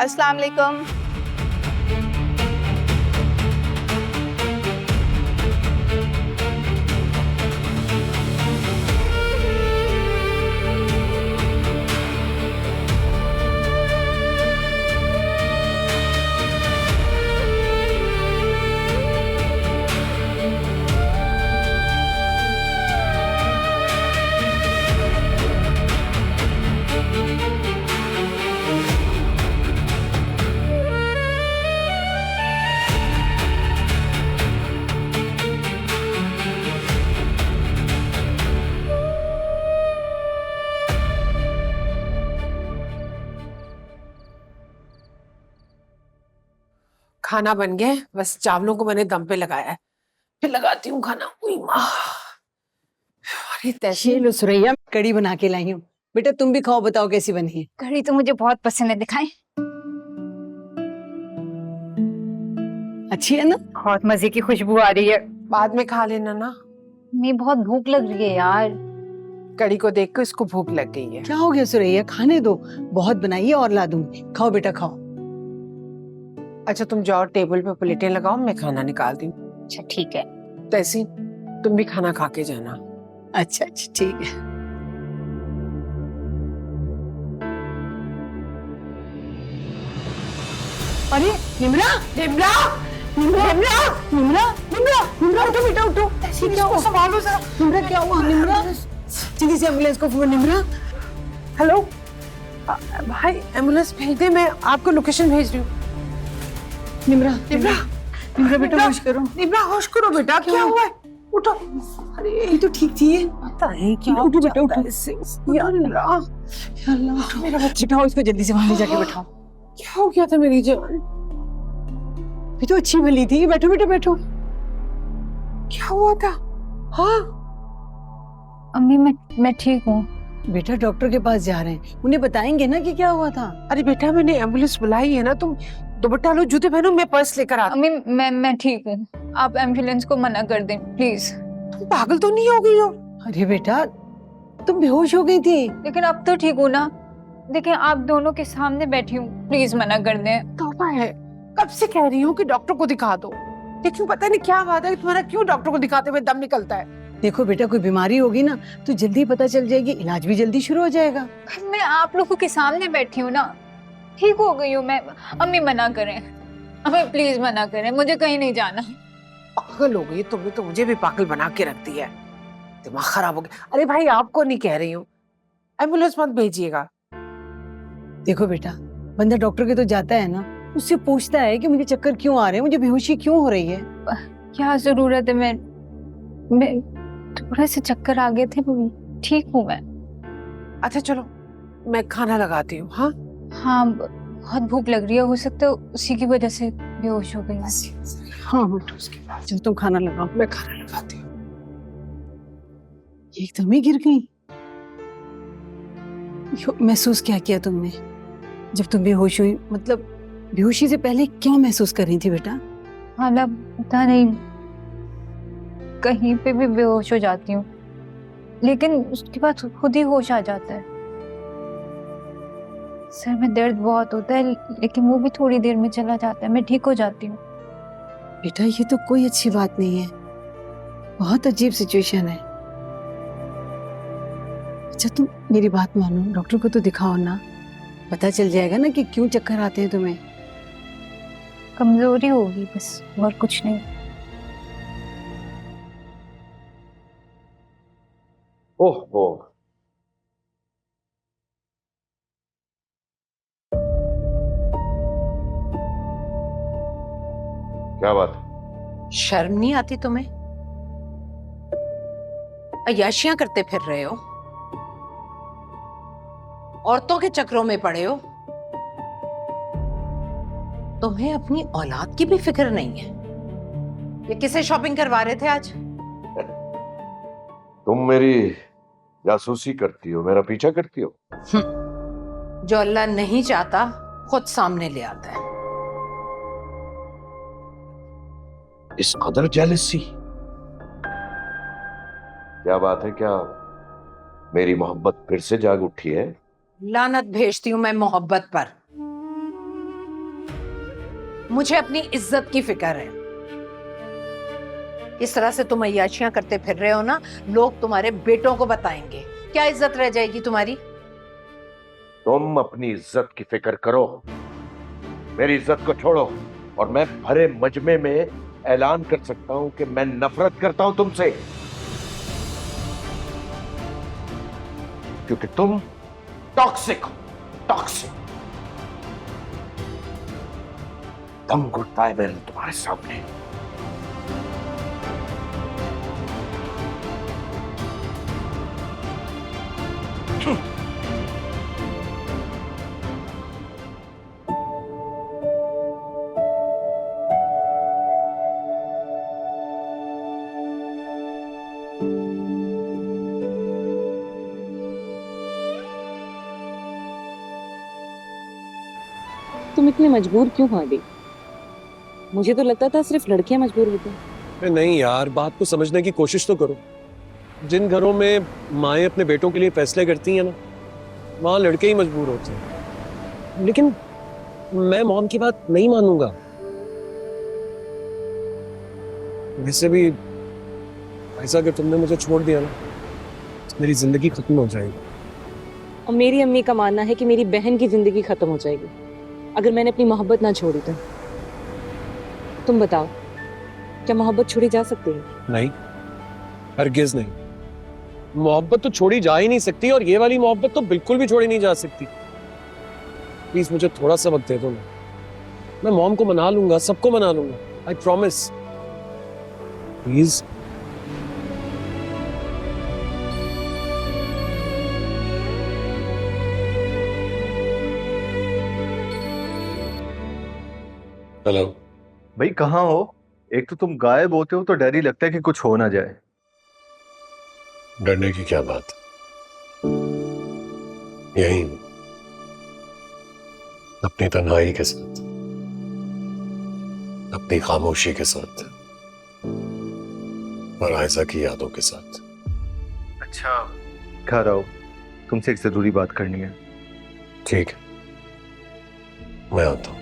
अस्सलाम वालेकुम। खाना बन गया है, बस चावलों को मैंने दम पे लगाया है, फिर लगाती हूँ खाना। उई माँ, अरे ये तैसी लो सुरैया, कड़ी बना के लाई हूँ। बेटा तुम भी खाओ, बताओ कैसी बनी है। कढ़ी तो मुझे बहुत पसंद है, दिखाएं। अच्छी है ना? बहुत मजे की खुशबू आ रही है। बाद में खा लेना ना। मैं बहुत भूख लग रही है यार। कड़ी को देख कर इसको भूख लग गई है। क्या हो गया सुरैया, खाने दो, बहुत बनाई है और ला दूंगी। खाओ बेटा खाओ। अच्छा तुम जाओ टेबल पे प्लेटें लगाओ, मैं खाना निकालती हूँ। अच्छा ठीक है। तैसी तुम भी खाना खा के जाना। अच्छा अच्छा ठीक है। अरे निमरा, निमरा, निमरा, निमरा, निमरा, निमरा, उठो बेटा उठो। क्या हुआ? संभालो जरा। निमरा क्या हुआ? निमरा, जल्दी से एम्बुलेंस को फोन। निमरा, हेलो भाई, एम्बुलेंस भेज दे, मैं आपको लोकेशन भेज रही हूँ। निमरा, निमरा, निमरा बेटा होश करो। निमरा होश करो बेटा, क्या हुआ है? उठो। अरे ये तो ठीक थी। पता है क्या उठो बेटा उठो। इससे। या अल्लाह, या अल्लाह उठो। मेरा बच्चा, बिठाओ इसको जल्दी से वहां ले जाके बैठाओ। क्या हो गया था मेरी जान? ये तो अच्छी भली थी। बैठो बेटा बैठो। क्या हुआ था? हाँ अम्मी मैं ठीक हूँ। बेटा डॉक्टर के पास जा रहे हैं, उन्हें बताएंगे ना कि क्या हुआ था। अरे बेटा मैंने एम्बुलेंस बुलाई है ना, तुम दुपट्टा लो, जूते पहनो, मैं पर्स लेकर आती अम्मी मैं ठीक हूँ। आप एम्बुलेंस को मना कर दें प्लीज। हूँ। तुम पागल तो नहीं हो गई हो? अरे बेटा तुम बेहोश हो गई थी। लेकिन अब तो ठीक हूँ ना। देखिए आप दोनों के सामने बैठी हूँ, प्लीज मना कर दें। तौबा है, कब से कह रही हूँ कि डॉक्टर को दिखा दो, लेकिन पता नहीं क्या बात है कि तुम्हारा क्यों डॉक्टर को दिखाते हुए दम निकलता है। देखो बेटा कोई बीमारी होगी ना तो जल्दी पता चल जाएगी, इलाज भी जल्दी शुरू हो जाएगा। मैं आप लोगों के सामने बैठी हूँ ना, ठीक हो गई हूँ मैं। अम्मी मना करें, अम्मी प्लीज मना करें, मुझे कहीं नहीं जाना। पागल हो गई तुमने तो, मुझे भी पागल बना के रख दिया है, दिमाग खराब हो गया। अरे भाई आपको नहीं कह रही हूँ, एम्बुलेंस मत भेजिएगा। देखो बेटा बंदा डॉक्टर के तो जाता है ना, उससे पूछता है कि मुझे चक्कर क्यों आ रहे हैं, मुझे बेहोशी क्यों हो रही है। क्या जरूरत है? मैं थोड़े से चक्कर आ गए थे, ठीक हूँ मैं। अच्छा चलो मैं खाना लगाती हूँ। हाँ हाँ बहुत भूख लग रही है, हो सकता है उसी की वजह से बेहोश हो गई। हाँ बेटा उसके बाद चलो तुम खाना लगाओ। मैं खाना लगाती हूँ। एकदम ही गिर गई। महसूस क्या किया तुमने जब तुम बेहोश हुई? मतलब बेहोशी से पहले क्या महसूस कर रही थी बेटा? हालांकि पता नहीं, कहीं पे भी बेहोश हो जाती हूँ, लेकिन उसके बाद खुद ही होश आ जाता है। सर में दर्द बहुत होता है, लेकिन वो भी थोड़ी देर में चला जाता है, मैं ठीक हो जाती हूँ। बेटा ये तो कोई अच्छी बात नहीं है, बहुत अजीब सिचुएशन है। अच्छा तुम मेरी बात मानो, डॉक्टर को तो दिखाओ ना, पता चल जाएगा ना कि क्यों चक्कर आते हैं तुम्हें। कमजोरी होगी बस, और कुछ नहीं। ओह क्या बात है? शर्म नहीं आती तुम्हें? अय्याशियां करते फिर रहे हो, औरतों के चक्रों में पड़े हो। तुम्हें अपनी औलाद की भी फिक्र नहीं है। ये किसे शॉपिंग करवा रहे थे आज? तुम मेरी जासूसी करती हो, मेरा पीछा करती हो। जो अल्लाह नहीं चाहता खुद सामने ले आता है। इस कदर जेलसी, क्या बात है? क्या मेरी मोहब्बत फिर से जाग उठी है? लानत भेजती हूं मैं मोहब्बत पर। मुझे अपनी इज्जत की फिक्र है। इस तरह से तुम अय्याशियां करते फिर रहे हो ना, लोग तुम्हारे बेटों को बताएंगे, क्या इज्जत रह जाएगी तुम्हारी? तुम अपनी इज्जत की फिक्र करो, मेरी इज्जत को छोड़ो। और मैं भरे मजमे में ऐलान कर सकता हूं कि मैं नफरत करता हूं तुमसे, क्योंकि तुम टॉक्सिक हो, टॉक्सिक। दम घुटता है मेरे तुम्हारे सामने। तुम इतने मजबूर क्यों हो अभी? मुझे तो लगता था सिर्फ लड़कियां मजबूर होती हैं। अरे नहीं यार, बात को समझने की कोशिश तो करो। जिन घरों में माएँ अपने बेटों के लिए फैसले करती हैं ना, वहाँ लड़के ही मजबूर होते हैं। लेकिन मैं मॉम की बात नहीं मानूंगा। वैसे भी ऐसा अगर तुमने मुझे छोड़ दिया ना, तो मेरी जिंदगी खत्म हो जाएगी। और मेरी अम्मी का मानना है कि मेरी बहन की जिंदगी खत्म हो जाएगी अगर मैंने अपनी मोहब्बत ना छोड़ी तो। तुम बताओ, क्या मोहब्बत छोड़ी जा सकती है? नहीं, हरगिज नहीं। मोहब्बत तो छोड़ी जा ही नहीं सकती, और ये वाली मोहब्बत तो बिल्कुल भी छोड़ी नहीं जा सकती। प्लीज मुझे थोड़ा सा वक्त दे दो ना, मैं मॉम को मना लूंगा, सबको मना लूंगा, आई प्रॉमिस। प्लीज। हेलो। भाई कहाँ हो? एक तो तुम गायब होते हो तो डर ही लगता है कि कुछ हो ना जाए। डरने की क्या बात, यही अपनी तन्हाई के साथ, अपनी खामोशी के साथ, और आयशा की यादों के साथ। अच्छा, घर आओ, तुमसे एक जरूरी बात करनी है। ठीक है, मैं आता हूं।